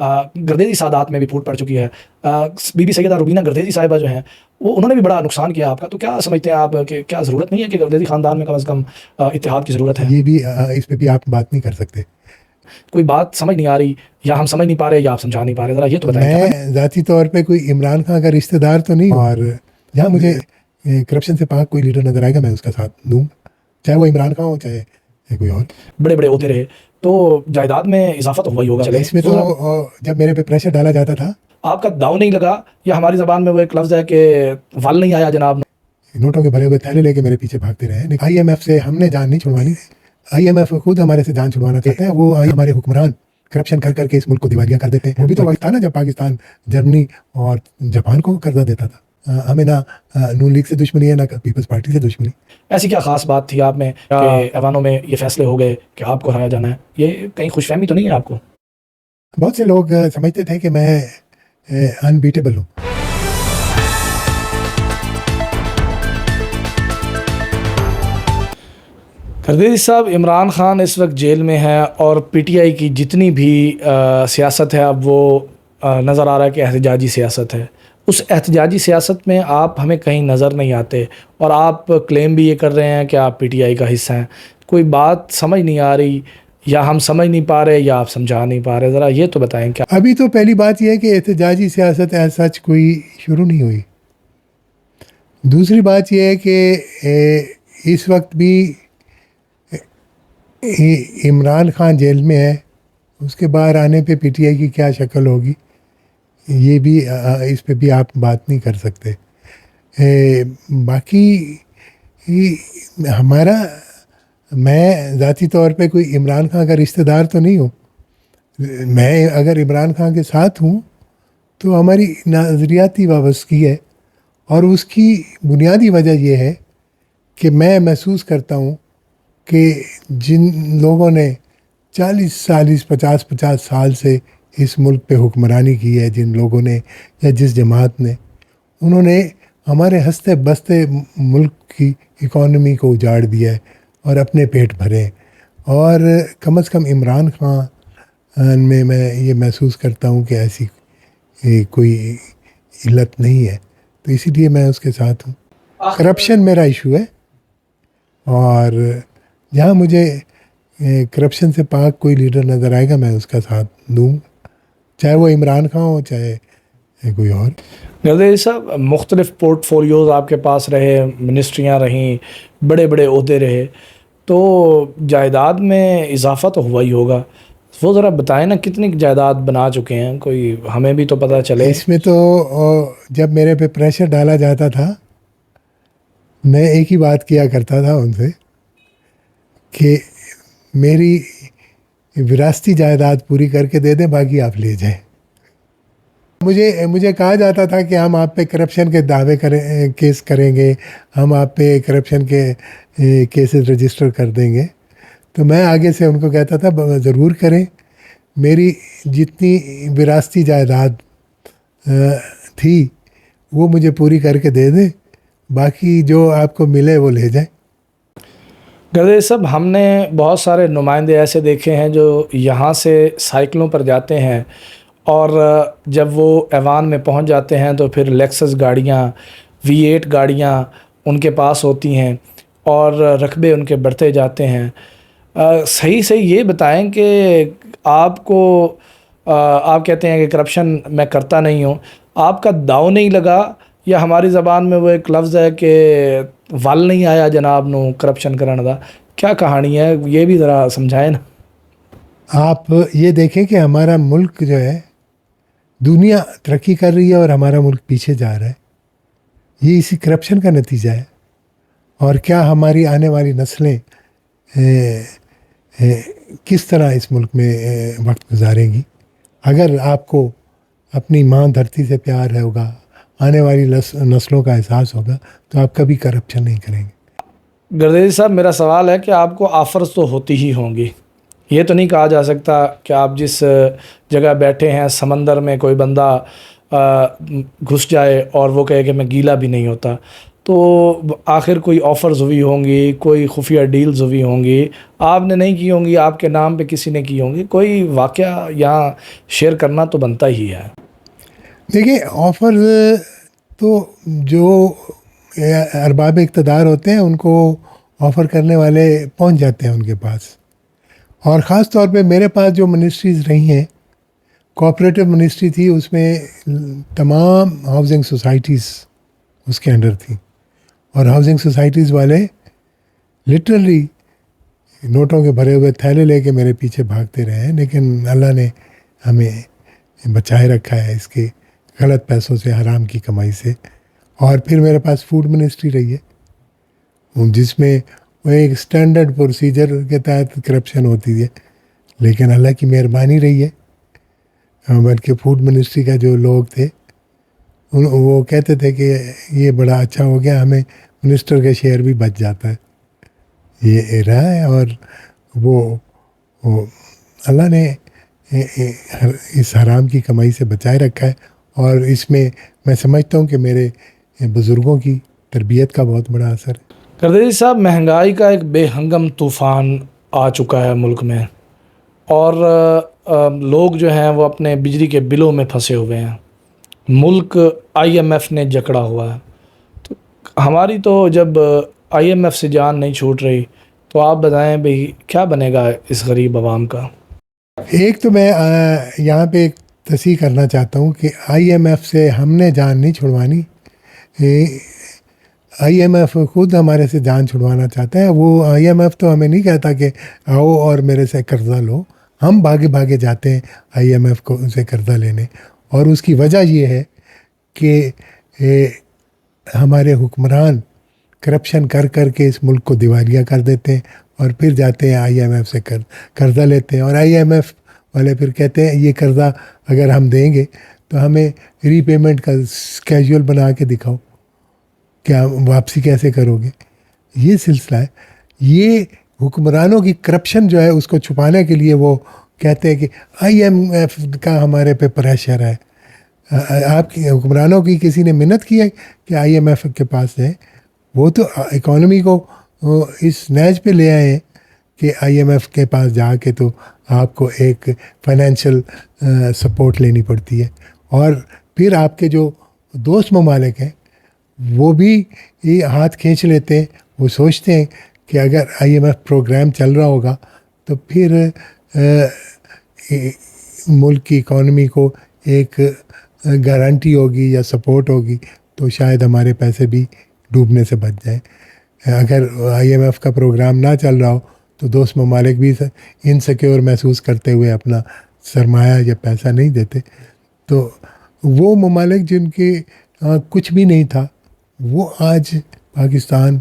گردیزی سادات میں بھی پھوٹ پڑ چکی ہے. بی بی سیدہ روبینہ گردیزی صاحبہ جو ہیں انہوں نے بھی بڑا نقصان کیا آپ کا. تو کیا سمجھتے ہیں آپ کہ کیا ضرورت نہیں ہے کہ گردیزی خاندان میں کم از کم اتحاد کی ضرورت ہے؟ یہ بھی اس پہ بھی آپ بات نہیں کر سکتے. کوئی بات سمجھ نہیں آ رہی یا ہم سمجھ نہیں پا رہے یا آپ سمجھا نہیں پا رہے, ذرا یہ تو بتائیں. میں ذاتی طور پہ کوئی عمران خان کا رشتہ دار تو نہیں ہوں, اور جہاں مجھے کرپشن سے پاک کوئی لیڈر نظر آئے گا میں اس کا ساتھ دوں, چاہے وہ عمران خان ہو چاہے کوئی اور. بڑے بڑے ہوتے رہے تو جائیداد میں اضافہ تو ہوا ہی ہوگا. اس میں تو جب میرے پہ پریشر ڈالا جاتا تھا آپ کا داؤ نہیں لگا, یا ہماری زبان میں وہ ایک لفظ ہے کہ ول نہیں آیا جناب, نوٹوں کے بھرے ہوئے تھیلے لے کے میرے پیچھے بھاگتے رہے. آئی ایم ایف سے ہم نے جان نہیں چھڑوانی, آئی ایم ایف خود ہمارے سے جان چھڑوانا چاہتے ہیں. وہ ہمارے حکمران کرپشن کر کے اس ملک کو دیوالیہ کر دیتے ہیں. وہ بھی تو وقت تھا نا جب پاکستان جرمنی اور جاپان کو قرضہ دیتا تھا. ہمیں نہ نون لیگ سے دشمنی ہے نہ پیپلز پارٹی سے دشمنی. ایسی کیا خاص بات تھی آپ میں کہ ایوانوں میں یہ فیصلے ہو گئے کہ آپ کو ہرایا جانا ہے؟ یہ کہیں خوش فہمی تو نہیں ہے آپ کو؟ بہت سے لوگ سمجھتے تھے کہ میں انبیٹیبل ہوں. گردیزی صاحب, عمران خان اس وقت جیل میں ہے اور پی ٹی آئی کی جتنی بھی سیاست ہے اب وہ نظر آ رہا ہے کہ احتجاجی سیاست ہے. اس احتجاجی سیاست میں آپ ہمیں کہیں نظر نہیں آتے, اور آپ کلیم بھی یہ کر رہے ہیں کہ آپ پی ٹی آئی کا حصہ ہیں. کوئی بات سمجھ نہیں آ رہی یا ہم سمجھ نہیں پا رہے یا آپ سمجھا نہیں پا رہے, ذرا یہ تو بتائیں. کیا ابھی تو پہلی بات یہ ہے کہ احتجاجی سیاست ایز سچ کوئی شروع نہیں ہوئی. دوسری بات یہ ہے کہ اس وقت بھی عمران خان جیل میں ہے, اس کے باہر آنے پہ پی ٹی آئی کی کیا شکل ہوگی یہ بھی اس پہ بھی آپ بات نہیں کر سکتے. باقی میں ذاتی طور پہ کوئی عمران خان کا رشتہ دار تو نہیں ہوں. میں اگر عمران خان کے ساتھ ہوں تو ہماری نظریاتی وابستگی ہے, اور اس کی بنیادی وجہ یہ ہے کہ میں محسوس کرتا ہوں کہ جن لوگوں نے 50 سال سے اس ملک پہ حکمرانی کی ہے, جن لوگوں نے یا جس جماعت نے, انہوں نے ہمارے ہنستے بستے ملک کی اکانومی کو اجاڑ دیا ہے اور اپنے پیٹ بھرے. اور کم از کم عمران خان میں یہ محسوس کرتا ہوں کہ ایسی کوئی علت نہیں ہے, تو اسی لیے میں اس کے ساتھ ہوں. کرپشن میرا ایشو ہے, اور جہاں مجھے کرپشن سے پاک کوئی لیڈر نظر آئے گا میں اس کا ساتھ دوں, چاہے وہ عمران خان ہو چاہے کوئی اور. گردیزی صاحب, مختلف پورٹ فولیوز آپ کے پاس رہے, منسٹریاں رہیں, بڑے بڑے عہدے رہے, تو جائیداد میں اضافہ تو ہوا ہی ہوگا. وہ ذرا بتائیں نا کتنی جائیداد بنا چکے ہیں, کوئی ہمیں بھی تو پتہ چلے. اس میں تو جب میرے پہ پریشر ڈالا جاتا تھا میں ایک ہی بات کیا کرتا تھا ان سے کہ میری وراثتی جائیداد پوری کر کے دے دیں, باقی آپ لے جائیں. مجھے کہا جاتا تھا کہ ہم آپ پہ کرپشن کے دعوے کیس کریں گے, ہم آپ پہ کرپشن کے کیسز رجسٹر کر دیں گے. تو میں آگے سے ان کو کہتا تھا ضرور کریں, میری جتنی وراثتی جائیداد تھی وہ مجھے پوری کر کے دے دیں, باقی جو آپ کو ملے وہ لے جائیں. گردیزی صاحب, ہم نے بہت سارے نمائندے ایسے دیکھے ہیں جو یہاں سے سائیکلوں پر جاتے ہیں, اور جب وہ ایوان میں پہنچ جاتے ہیں تو پھر لیکسس گاڑیاں, V8 گاڑیاں ان کے پاس ہوتی ہیں اور رقبے ان کے بڑھتے جاتے ہیں. صحیح یہ بتائیں کہ آپ کو آپ کہتے ہیں کہ کرپشن میں کرتا نہیں ہوں, آپ کا داؤ نہیں لگا, یا ہماری زبان میں وہ ایک لفظ ہے کہ ول نہیں آیا جناب نو کرپشن کرنے دا؟ کیا کہانی ہے یہ بھی ذرا سمجھائیں نا. آپ یہ دیکھیں کہ ہمارا ملک جو ہے دنیا ترقی کر رہی ہے اور ہمارا ملک پیچھے جا رہا ہے, یہ اسی کرپشن کا نتیجہ ہے. اور کیا ہماری آنے والی نسلیں کس طرح اس ملک میں وقت گزاریں گی؟ اگر آپ کو اپنی ماں دھرتی سے پیار ہوگا, آنے والی نسلوں کا احساس ہوگا, تو آپ کبھی کرپشن نہیں کریں گے. گردیزی صاحب, میرا سوال ہے کہ آپ کو آفرز تو ہوتی ہی ہوں گی, یہ تو نہیں کہا جا سکتا کہ آپ جس جگہ بیٹھے ہیں سمندر میں کوئی بندہ گھس جائے اور وہ کہے کہ میں گیلا بھی نہیں ہوتا. تو آخر کوئی آفرز ہوئی ہوں گی, کوئی خفیہ ڈیلز ہوئی ہوں گی, آپ نے نہیں کی ہوں گی, آپ کے نام پہ کسی نے کی ہوں گی, کوئی واقعہ یہاں شیئر کرنا تو بنتا ہی ہے. دیکھیں آفر تو جو ارباب اقتدار ہوتے ہیں ان کو آفر کرنے والے پہنچ جاتے ہیں ان کے پاس. اور خاص طور پہ میرے پاس جو منسٹریز رہی ہیں, کوآپریٹو منسٹری تھی, اس میں تمام ہاؤسنگ سوسائٹیز اس کے انڈر تھیں, اور ہاؤسنگ سوسائٹیز والے لٹرلی نوٹوں کے بھرے ہوئے تھیلے لے کے میرے پیچھے بھاگتے رہے ہیں, لیکن اللہ نے ہمیں بچائے رکھا ہے اس کے غلط پیسوں سے, حرام کی کمائی سے. اور پھر میرے پاس فوڈ منسٹری رہی ہے, جس میں وہ ایک اسٹینڈرڈ پروسیجر کے تحت کرپشن ہوتی ہے, لیکن اللہ کی مہربانی رہی ہے. بلکہ فوڈ منسٹری کا جو لوگ تھے وہ کہتے تھے کہ یہ بڑا اچھا ہو گیا, ہمیں منسٹر کا شیئر بھی بچ جاتا ہے. یہ رہا ہے, اور وہ اللہ نے اس حرام کی کمائی سے بچائے رکھا ہے. اور اس میں سمجھتا ہوں کہ میرے بزرگوں کی تربیت کا بہت بڑا اثر ہے. گردیری صاحب, مہنگائی کا ایک بے ہنگم طوفان آ چکا ہے ملک میں, اور لوگ جو ہیں وہ اپنے بجلی کے بلوں میں پھنسے ہوئے ہیں. ملک آئی ایم ایف نے جکڑا ہوا ہے. تو ہماری تو جب آئی ایم ایف سے جان نہیں چھوٹ رہی, تو آپ بتائیں بھئی کیا بنے گا اس غریب عوام کا؟ ایک تو میں یہاں پہ ایک تصحیح کرنا چاہتا ہوں کہ آئی ایم ایف سے ہم نے جان نہیں چھڑوانی. آئی ایم ایف خود ہمارے سے جان چھڑوانا چاہتا ہے. وہ آئی ایم ایف تو ہمیں نہیں کہتا کہ آؤ اور میرے سے قرضہ لو. ہم بھاگے بھاگے جاتے ہیں آئی ایم ایف کو سے قرضہ لینے, اور اس کی وجہ یہ ہے کہ ہمارے حکمران کرپشن کر کے اس ملک کو دیوالیہ کر دیتے ہیں, اور پھر جاتے ہیں آئی ایم ایف سے قرضہ لیتے ہیں. اور آئی ایم ایف والے پھر کہتے ہیں یہ قرضہ اگر ہم دیں گے تو ہمیں ری پیمنٹ کا اسکیجول بنا کے دکھاؤ, کیا واپسی کیسے کرو گے. یہ سلسلہ ہے. یہ حکمرانوں کی کرپشن جو ہے اس کو چھپانے کے لیے وہ کہتے ہیں کہ آئی ایم ایف کا ہمارے پہ پریشر ہے. آپ کی حکمرانوں کی کسی نے منت کی ہے کہ آئی ایم ایف کے پاس جائیں؟ وہ تو اکانومی کو اس نیج پہ لے آئے ہیں کہ آئی ایم ایف کے پاس جا کے تو آپ کو ایک فائنینشیل سپورٹ لینی پڑتی ہے. اور پھر آپ کے جو دوست ممالک ہیں وہ بھی یہ ہاتھ کھینچ لیتے ہیں. وہ سوچتے ہیں کہ اگر آئی ایم ایف پروگرام چل رہا ہوگا تو پھر ملک کی اکانومی کو ایک گارنٹی ہوگی یا سپورٹ ہوگی, تو شاید ہمارے پیسے بھی ڈوبنے سے بچ جائیں. اگر آئی ایم ایف کا پروگرام نہ چل رہا ہو تو دوست ممالک بھی انسیکیور محسوس کرتے ہوئے اپنا سرمایہ یا پیسہ نہیں دیتے. تو وہ ممالک جن کے کچھ بھی نہیں تھا, وہ آج پاکستان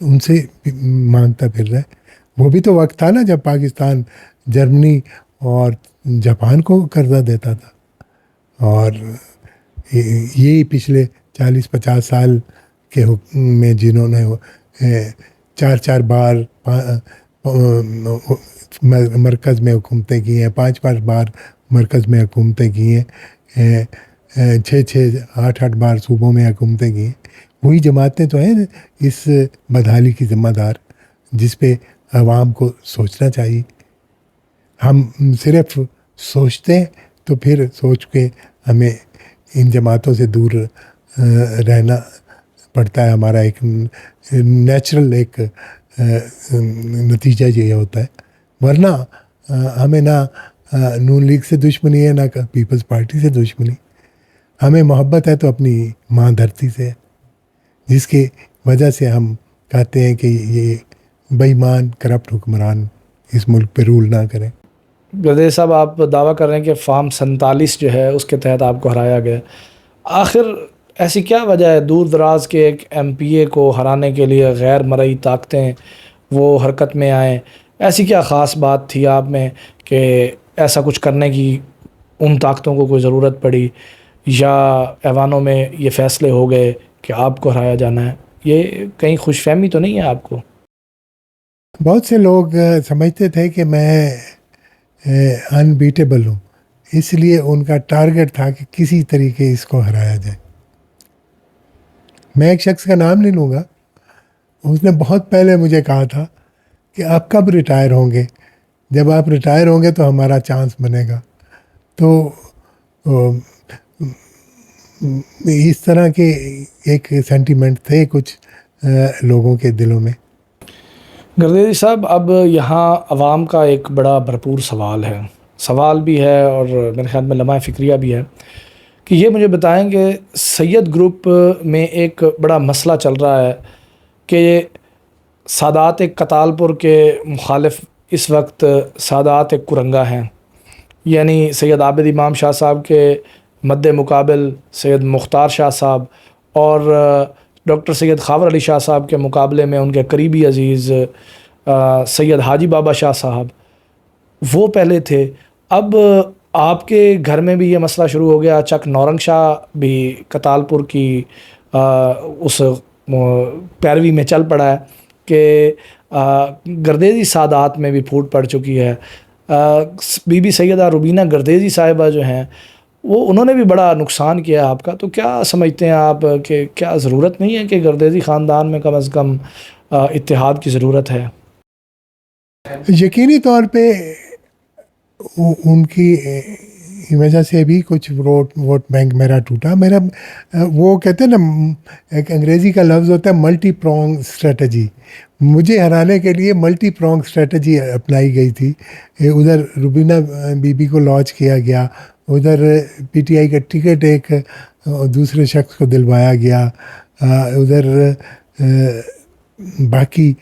ان سے مانگتا پھر رہا ہے. وہ بھی تو وقت تھا نا جب پاکستان جرمنی اور جاپان کو قرضہ دیتا تھا. اور یہی پچھلے 40-50 سال کے حکم میں جنہوں نے 4 بار مرکز میں حکومتیں کی ہیں, 5 بار مرکز میں حکومتیں کی ہیں, 6-8 بار صوبوں میں حکومتیں کی ہیں. وہی جماعتیں تو ہیں اس بدحالی کی ذمہ دار, جس پہ عوام کو سوچنا چاہیے. ہم صرف سوچتے ہیں تو پھر سوچ کے ہمیں ان جماعتوں سے دور رہنا پڑتا ہے. ہمارا ایک نیچرل ایک نتیجہ یہ ہوتا ہے. ورنہ ہمیں نہ نون لیگ سے دشمنی ہے, نہ پیپلز پارٹی سے دشمنی. ہمیں محبت ہے تو اپنی ماں دھرتی سے, جس کی وجہ سے ہم کہتے ہیں کہ یہ بے ایمان کرپٹ حکمران اس ملک پہ رول نہ کریں. گردیری صاحب, آپ دعویٰ کر رہے ہیں کہ فارم 47 جو ہے اس کے تحت آپ کو ہرایا گیا. آخر ایسی کیا وجہ ہے دور دراز کے ایک ایم پی اے کو ہرانے کے لیے غیر مرئی طاقتیں وہ حرکت میں آئیں؟ ایسی کیا خاص بات تھی آپ میں کہ ایسا کچھ کرنے کی ان طاقتوں کو کوئی ضرورت پڑی, یا ایوانوں میں یہ فیصلے ہو گئے کہ آپ کو ہرایا جانا ہے؟ یہ کہیں خوش فہمی تو نہیں ہے آپ کو؟ بہت سے لوگ سمجھتے تھے کہ میں انبیٹیبل ہوں, اس لیے ان کا ٹارگٹ تھا کہ کسی طریقے اس کو ہرایا جائے. میں ایک شخص کا نام نہیں لوں گا, اس نے بہت پہلے مجھے کہا تھا کہ آپ کب ریٹائر ہوں گے, جب آپ ریٹائر ہوں گے تو ہمارا چانس بنے گا. تو اس طرح کے ایک سینٹیمنٹ تھے کچھ لوگوں کے دلوں میں. گردیزی صاحب, اب یہاں عوام کا ایک بڑا بھرپور سوال بھی ہے اور میرے خیال میں لمحہ فکریہ بھی ہے کہ یہ مجھے بتائیں کہ سید گروپ میں ایک بڑا مسئلہ چل رہا ہے کہ سادات کتالپور کے مخالف اس وقت سادات کرنگا ہیں, یعنی سید عابد امام شاہ صاحب کے مد مقابل سید مختار شاہ صاحب اور ڈاکٹر سید خاور علی شاہ صاحب کے مقابلے میں ان کے قریبی عزیز سید حاجی بابا شاہ صاحب وہ پہلے تھے. اب آپ کے گھر میں بھی یہ مسئلہ شروع ہو گیا, چک نورنگ شاہ بھی کتالپور کی اس پیروی میں چل پڑا ہے کہ گردیزی سادات میں بھی پھوٹ پڑ چکی ہے. بی بی سیدہ روبینہ گردیزی صاحبہ جو ہیں وہ انہوں نے بھی بڑا نقصان کیا آپ کا, تو کیا سمجھتے ہیں آپ کہ کیا ضرورت نہیں ہے کہ گردیزی خاندان میں کم از کم اتحاد کی ضرورت ہے؟ یقینی طور پہ ان کی وجہ سے بھی کچھ ووٹ بینک میرا ٹوٹا. میرا وہ کہتے ہیں نا, ایک انگریزی کا لفظ ہوتا ہے ملٹی پرونگ اسٹریٹجی. مجھے ہرانے کے لیے ملٹی پرونگ اسٹریٹجی اپنائی گئی تھی. ادھر روبینہ بی بی کو لانچ کیا گیا, ادھر پی ٹی آئی کا ٹکٹ ایک دوسرے شخص کو دلوایا گیا, ادھر باقی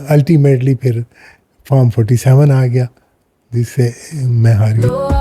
الٹیمیٹلی پھر فارم 47 آ گیا جس سے میں ہار گیا.